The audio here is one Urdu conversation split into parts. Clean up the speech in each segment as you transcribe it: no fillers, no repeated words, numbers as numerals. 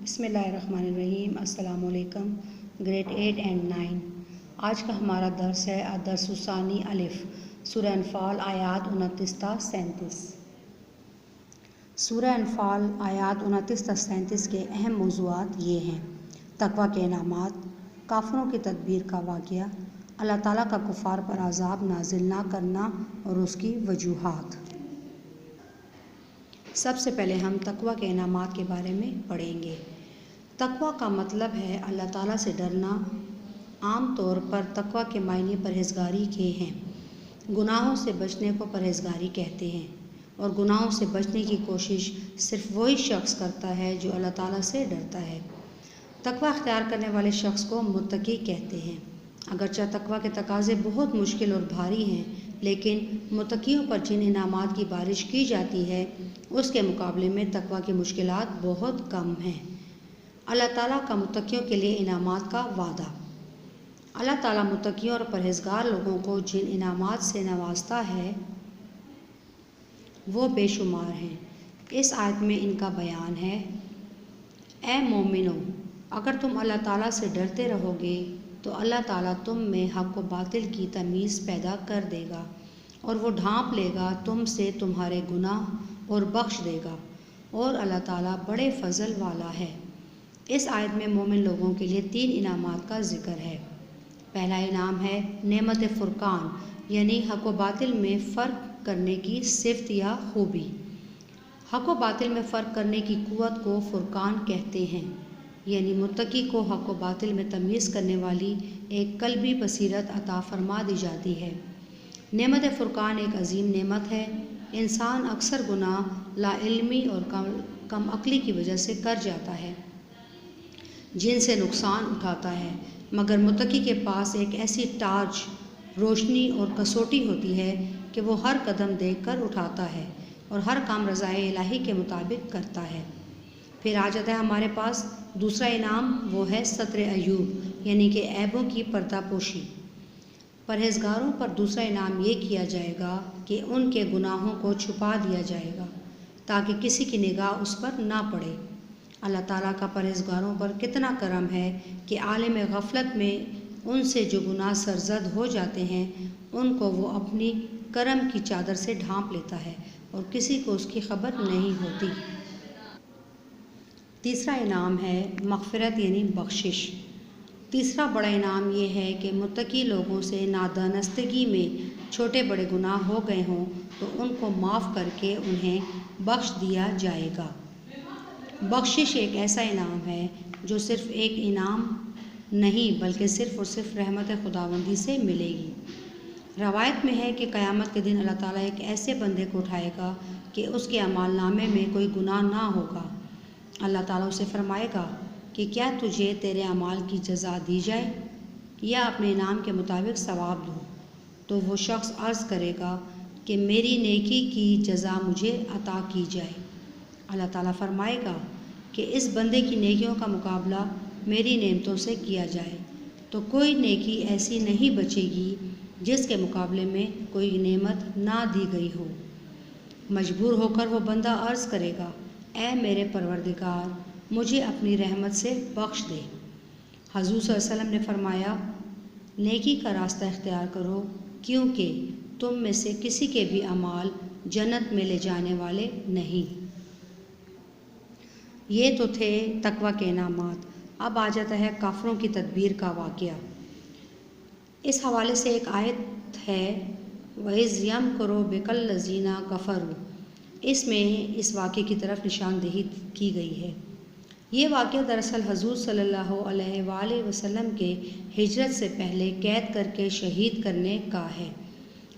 بسم اللہ الرحمن الرحیم۔ السلام علیکم۔ گریڈ 8 اینڈ 9 آج کا ہمارا درس ہے الدرس الثانی الف سورہ انفال آیات 29 تا 37۔ سورہ انفال آیات 29 تا 37 کے اہم موضوعات یہ ہیں: تقوی کے انعامات، کافروں کی تدبیر کا واقعہ، اللہ تعالیٰ کا کفار پر عذاب نازل نہ کرنا اور اس کی وجوہات۔ سب سے پہلے ہم تقوی کے انعامات کے بارے میں پڑھیں گے۔ تقوی کا مطلب ہے اللہ تعالیٰ سے ڈرنا۔ عام طور پر تقوی کے معنی پرہیزگاری کے ہیں۔ گناہوں سے بچنے کو پرہیزگاری کہتے ہیں، اور گناہوں سے بچنے کی کوشش صرف وہی شخص کرتا ہے جو اللہ تعالیٰ سے ڈرتا ہے۔ تقوی اختیار کرنے والے شخص کو متقی کہتے ہیں۔ اگرچہ تقوی کے تقاضے بہت مشکل اور بھاری ہیں، لیکن متقیوں پر جن انعامات کی بارش کی جاتی ہے اس کے مقابلے میں تقوی کی مشکلات بہت کم ہیں۔ اللہ تعالیٰ کا متقیوں کے لیے انعامات کا وعدہ۔ اللہ تعالیٰ متقیوں اور پرہیزگار لوگوں کو جن انعامات سے نوازتا ہے وہ بے شمار ہیں۔ اس آیت میں ان کا بیان ہے: اے مومنو، اگر تم اللہ تعالیٰ سے ڈرتے رہو گے تو اللہ تعالیٰ تم میں حق و باطل کی تمیز پیدا کر دے گا، اور وہ ڈھانپ لے گا تم سے تمہارے گناہ اور بخش دے گا، اور اللہ تعالیٰ بڑے فضل والا ہے۔ اس آیت میں مومن لوگوں کے لیے 3 انعامات کا ذکر ہے۔ پہلا انعام ہے نعمت فرقان، یعنی حق و باطل میں فرق کرنے کی صفت یا خوبی۔ حق و باطل میں فرق کرنے کی قوت کو فرقان کہتے ہیں، یعنی متقی کو حق و باطل میں تمیز کرنے والی ایک قلبی بصیرت عطا فرما دی جاتی ہے۔ نعمت فرقان ایک عظیم نعمت ہے۔ انسان اکثر گناہ لا علمی اور کم عقلی کی وجہ سے کر جاتا ہے، جن سے نقصان اٹھاتا ہے، مگر متقی کے پاس ایک ایسی ٹارچ، روشنی اور کسوٹی ہوتی ہے کہ وہ ہر قدم دیکھ کر اٹھاتا ہے اور ہر کام رضائے الہی کے مطابق کرتا ہے۔ پھر آ جاتا ہے ہمارے پاس دوسرا انعام، وہ ہے ستر عیوب، یعنی کہ عیبوں کی پردہ پوشی۔ پرہیزگاروں پر دوسرا انعام یہ کیا جائے گا کہ ان کے گناہوں کو چھپا دیا جائے گا تاکہ کسی کی نگاہ اس پر نہ پڑے۔ اللہ تعالیٰ کا پرہیزگاروں پر کتنا کرم ہے کہ عالم غفلت میں ان سے جو گناہ سرزد ہو جاتے ہیں ان کو وہ اپنی کرم کی چادر سے ڈھانپ لیتا ہے اور کسی کو اس کی خبر نہیں ہوتی۔ تیسرا انعام ہے مغفرت، یعنی بخشش۔ تیسرا بڑا انعام یہ ہے کہ متقی لوگوں سے نادانستگی میں چھوٹے بڑے گناہ ہو گئے ہوں تو ان کو معاف کر کے انہیں بخش دیا جائے گا۔ بخشش ایک ایسا انعام ہے جو صرف ایک انعام نہیں بلکہ صرف اور صرف رحمت خداوندی سے ملے گی۔ روایت میں ہے کہ قیامت کے دن اللہ تعالیٰ ایک ایسے بندے کو اٹھائے گا کہ اس کے اعمال نامے میں کوئی گناہ نہ ہوگا۔ اللہ تعالیٰ اسے فرمائے گا کہ کیا تجھے تیرے اعمال کی جزا دی جائے یا اپنے انعام کے مطابق ثواب دوں؟ تو وہ شخص عرض کرے گا کہ میری نیکی کی جزا مجھے عطا کی جائے۔ اللہ تعالیٰ فرمائے گا کہ اس بندے کی نیکیوں کا مقابلہ میری نعمتوں سے کیا جائے، تو کوئی نیکی ایسی نہیں بچے گی جس کے مقابلے میں کوئی نعمت نہ دی گئی ہو۔ مجبور ہو کر وہ بندہ عرض کرے گا: اے میرے پروردگار، مجھے اپنی رحمت سے بخش دے۔ حضور صلی اللہ علیہ وسلم نے فرمایا: نیکی کا راستہ اختیار کرو، کیونکہ تم میں سے کسی کے بھی اعمال جنت میں لے جانے والے نہیں۔ یہ تو تھے تقوی کے انعامات۔ اب آ جاتا ہے کافروں کی تدبیر کا واقعہ۔ اس حوالے سے ایک آیت ہے: وَإِذْ يَمْكُرُ بِكَ الَّذِينَ كَفَرُوا۔ اس میں اس واقعے کی طرف نشاندہی کی گئی ہے۔ یہ واقعہ دراصل حضور صلی اللہ علیہ وآلہ وسلم کے ہجرت سے پہلے قید کر کے شہید کرنے کا ہے۔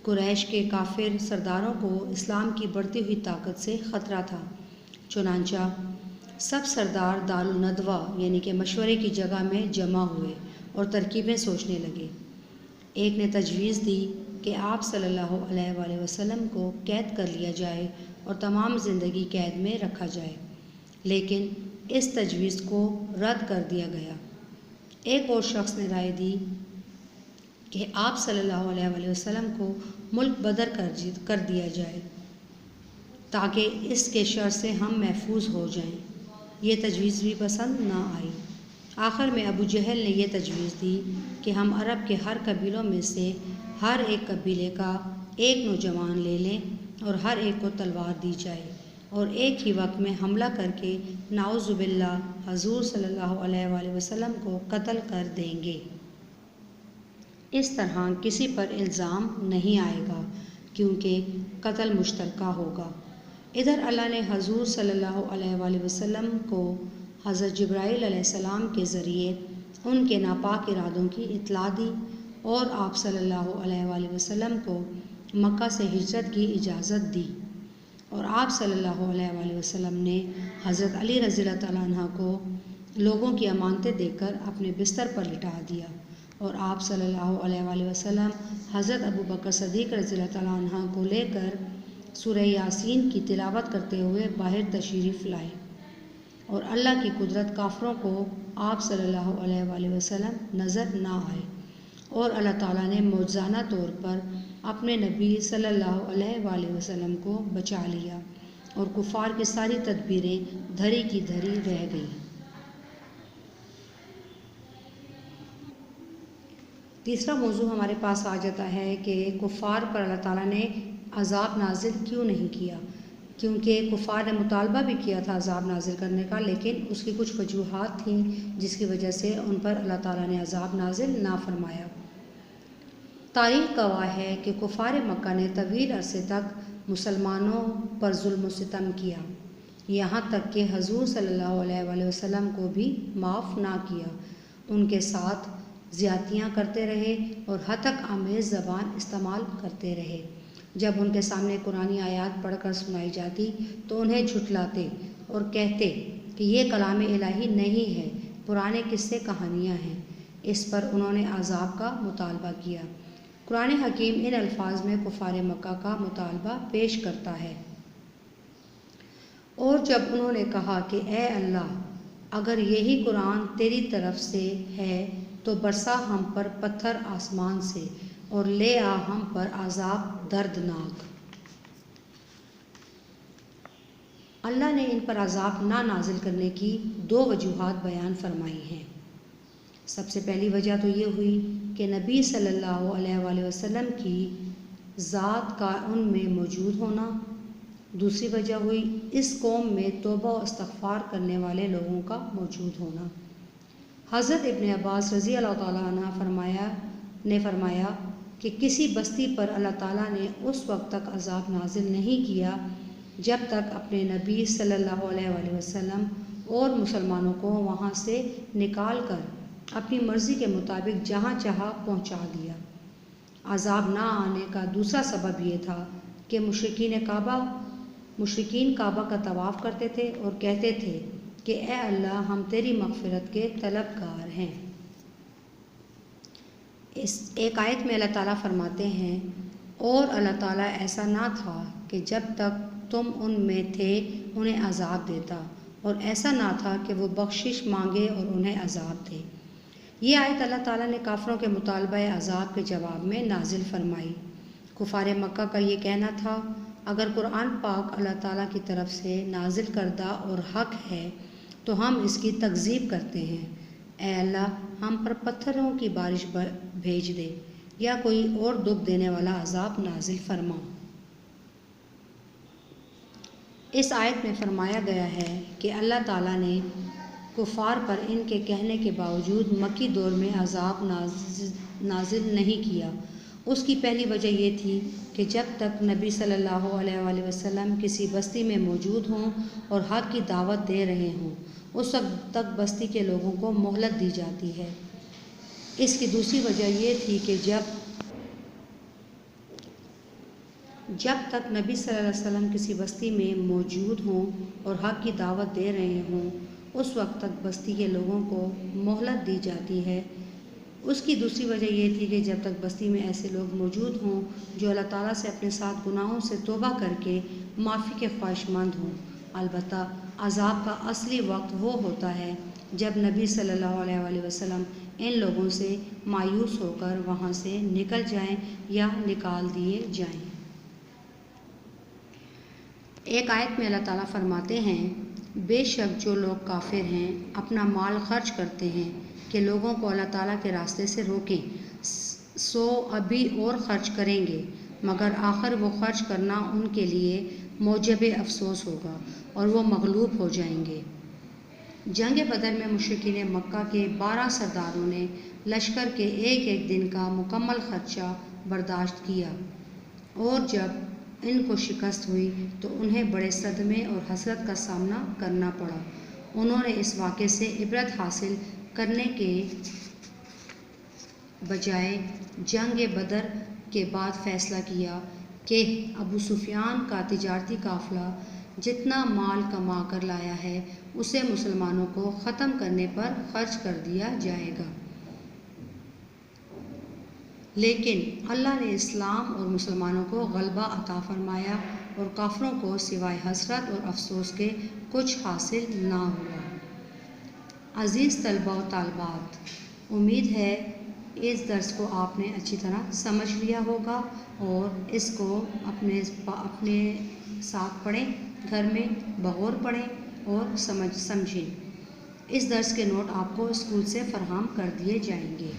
قریش کے کافر سرداروں کو اسلام کی بڑھتی ہوئی طاقت سے خطرہ تھا، چنانچہ سب سردار دار الندوہ یعنی کہ مشورے کی جگہ میں جمع ہوئے اور ترکیبیں سوچنے لگے۔ ایک نے تجویز دی کہ آپ صلی اللہ علیہ وآلہ وسلم کو قید کر لیا جائے اور تمام زندگی قید میں رکھا جائے، لیکن اس تجویز کو رد کر دیا گیا۔ ایک اور شخص نے رائے دی کہ آپ صلی اللہ علیہ وآلہ وسلم کو ملک بدر کر دیا جائے تاکہ اس کے شر سے ہم محفوظ ہو جائیں۔ یہ تجویز بھی پسند نہ آئی۔ آخر میں ابو جہل نے یہ تجویز دی کہ ہم عرب کے ہر قبیلوں میں سے ہر ایک قبیلے کا ایک نوجوان لے لیں اور ہر ایک کو تلوار دی جائے اور ایک ہی وقت میں حملہ کر کے نعوذ باللہ حضور صلی اللہ علیہ وآلہ وسلم کو قتل کر دیں گے۔ اس طرح کسی پر الزام نہیں آئے گا کیونکہ قتل مشترکہ ہوگا۔ ادھر اللہ نے حضور صلی اللہ علیہ وآلہ وسلم کو حضرت جبرائیل علیہ السلام کے ذریعے ان کے ناپاک ارادوں کی اطلاع دی اور آپ صلی اللہ علیہ وآلہ وسلم کو مکہ سے ہجرت کی اجازت دی، اور آپ صلی اللہ علیہ وآلہ وسلم نے حضرت علی رضی اللہ تعالیٰ عنہ کو لوگوں کی امانتیں دے کر اپنے بستر پر لٹا دیا، اور آپ صلی اللہ علیہ وآلہ وسلم حضرت ابو بکر صدیق رضی اللہ تعالیٰ عنہ کو لے کر سورہ یاسین کی تلاوت کرتے ہوئے باہر تشریف لائے، اور اللہ کی قدرت کافروں کو آپ صلی اللہ علیہ وآلہ وسلم نظر نہ آئے، اور اللہ تعالیٰ نے معجزانہ طور پر اپنے نبی صلی اللہ علیہ وآلہ وسلم کو بچا لیا، اور کفار کی ساری تدبیریں دھری کی دھری رہ گئیں۔ تیسرا موضوع ہمارے پاس آ جاتا ہے کہ کفار پر اللہ تعالیٰ نے عذاب نازل کیوں نہیں کیا، کیونکہ کفار نے مطالبہ بھی کیا تھا عذاب نازل کرنے کا، لیکن اس کی کچھ وجوہات تھیں جس کی وجہ سے ان پر اللہ تعالیٰ نے عذاب نازل نہ فرمایا۔ تاریخ گواہ ہے کہ کفار مکہ نے طویل عرصے تک مسلمانوں پر ظلم و ستم کیا، یہاں تک کہ حضور صلی اللہ علیہ وآلہ وسلم کو بھی معاف نہ کیا، ان کے ساتھ زیادتیاں کرتے رہے اور ہتک آمیز زبان استعمال کرتے رہے۔ جب ان کے سامنے قرآنی آیات پڑھ کر سنائی جاتی تو انہیں جھٹلاتے اور کہتے کہ یہ کلام الہی نہیں ہے، پرانے قصے کہانیاں ہیں۔ اس پر انہوں نے عذاب کا مطالبہ کیا۔ قرآن حکیم ان الفاظ میں کفار مکہ کا مطالبہ پیش کرتا ہے: اور جب انہوں نے کہا کہ اے اللہ، اگر یہی قرآن تیری طرف سے ہے تو برسا ہم پر پتھر آسمان سے اور لے آ ہم پر عذاب دردناک۔ اللہ نے ان پر عذاب نہ نازل کرنے کی دو وجوہات بیان فرمائی ہیں۔ سب سے پہلی وجہ تو یہ ہوئی کہ نبی صلی اللہ علیہ وآلہ وسلم کی ذات کا ان میں موجود ہونا۔ دوسری وجہ ہوئی اس قوم میں توبہ و استغفار کرنے والے لوگوں کا موجود ہونا۔ حضرت ابن عباس رضی اللہ تعالیٰ عنہ نے فرمایا کہ کسی بستی پر اللہ تعالیٰ نے اس وقت تک عذاب نازل نہیں کیا جب تک اپنے نبی صلی اللہ علیہ وآلہ وسلم اور مسلمانوں کو وہاں سے نکال کر اپنی مرضی کے مطابق جہاں چاہا پہنچا دیا۔ عذاب نہ آنے کا دوسرا سبب یہ تھا کہ مشرکین کعبہ کا طواف کرتے تھے اور کہتے تھے کہ اے اللہ، ہم تیری مغفرت کے طلبگار ہیں۔ اس ایک آیت میں اللہ تعالیٰ فرماتے ہیں: اور اللہ تعالیٰ ایسا نہ تھا کہ جب تک تم ان میں تھے انہیں عذاب دیتا، اور ایسا نہ تھا کہ وہ بخشش مانگے اور انہیں عذاب دے۔ یہ آیت اللہ تعالیٰ نے کافروں کے مطالبہ عذاب کے جواب میں نازل فرمائی۔ کفار مکہ کا یہ کہنا تھا: اگر قرآن پاک اللہ تعالیٰ کی طرف سے نازل کردہ اور حق ہے تو ہم اس کی تکذیب کرتے ہیں۔ اے اللہ، ہم پر پتھروں کی بارش بھیج دے یا کوئی اور دکھ دینے والا عذاب نازل فرما۔ اس آیت میں فرمایا گیا ہے کہ اللہ تعالیٰ نے کفار پر ان کے کہنے کے باوجود مکی دور میں عذاب نازل نہیں کیا۔ اس کی پہلی وجہ یہ تھی کہ جب تک نبی صلی اللہ علیہ وآلہ وسلم کسی بستی میں موجود ہوں اور حق کی دعوت دے رہے ہوں، اس وقت تک بستی کے لوگوں کو مہلت دی جاتی ہے۔ اس کی دوسری وجہ یہ تھی کہ جب تک نبی صلی اللہ علیہ وسلم کسی بستی میں موجود ہوں اور حق کی دعوت دے رہے ہوں، اس وقت تک بستی کے لوگوں کو مہلت دی جاتی ہے۔ اس کی دوسری وجہ یہ تھی کہ جب تک بستی میں ایسے لوگ موجود ہوں جو اللہ تعالیٰ سے اپنے ساتھ گناہوں سے توبہ کر کے معافی کے خواہش مند ہوں۔ البتہ عذاب کا اصلی وقت وہ ہوتا ہے جب نبی صلی اللہ علیہ وآلہ وسلم ان لوگوں سے مایوس ہو کر وہاں سے نکل جائیں یا نکال دیے جائیں۔ ایک آیت میں اللہ تعالیٰ فرماتے ہیں: بے شک جو لوگ کافر ہیں اپنا مال خرچ کرتے ہیں کہ لوگوں کو اللہ تعالیٰ کے راستے سے روکیں، سو ابھی اور خرچ کریں گے، مگر آخر وہ خرچ کرنا ان کے لیے موجب افسوس ہوگا اور وہ مغلوب ہو جائیں گے۔ جنگ بدر میں مشرکین مکہ کے 12 سرداروں نے لشکر کے ایک ایک دن کا مکمل خرچہ برداشت کیا، اور جب ان کو شکست ہوئی تو انہیں بڑے صدمے اور حسرت کا سامنا کرنا پڑا۔ انہوں نے اس واقعے سے عبرت حاصل کرنے کے بجائے جنگ بدر کے بعد فیصلہ کیا کہ ابو سفیان کا تجارتی قافلہ جتنا مال کما کر لایا ہے اسے مسلمانوں کو ختم کرنے پر خرچ کر دیا جائے گا۔ لیکن اللہ نے اسلام اور مسلمانوں کو غلبہ عطا فرمایا اور کافروں کو سوائے حسرت اور افسوس کے کچھ حاصل نہ ہوا۔ عزیز طلباء و طالبات، امید ہے اس درس کو آپ نے اچھی طرح سمجھ لیا ہوگا اور اس کو اپنے ساتھ پڑھیں، گھر میں بغور پڑھیں اور سمجھیں۔ اس درس کے نوٹ آپ کو اسکول سے فراہم کر دیے جائیں گے۔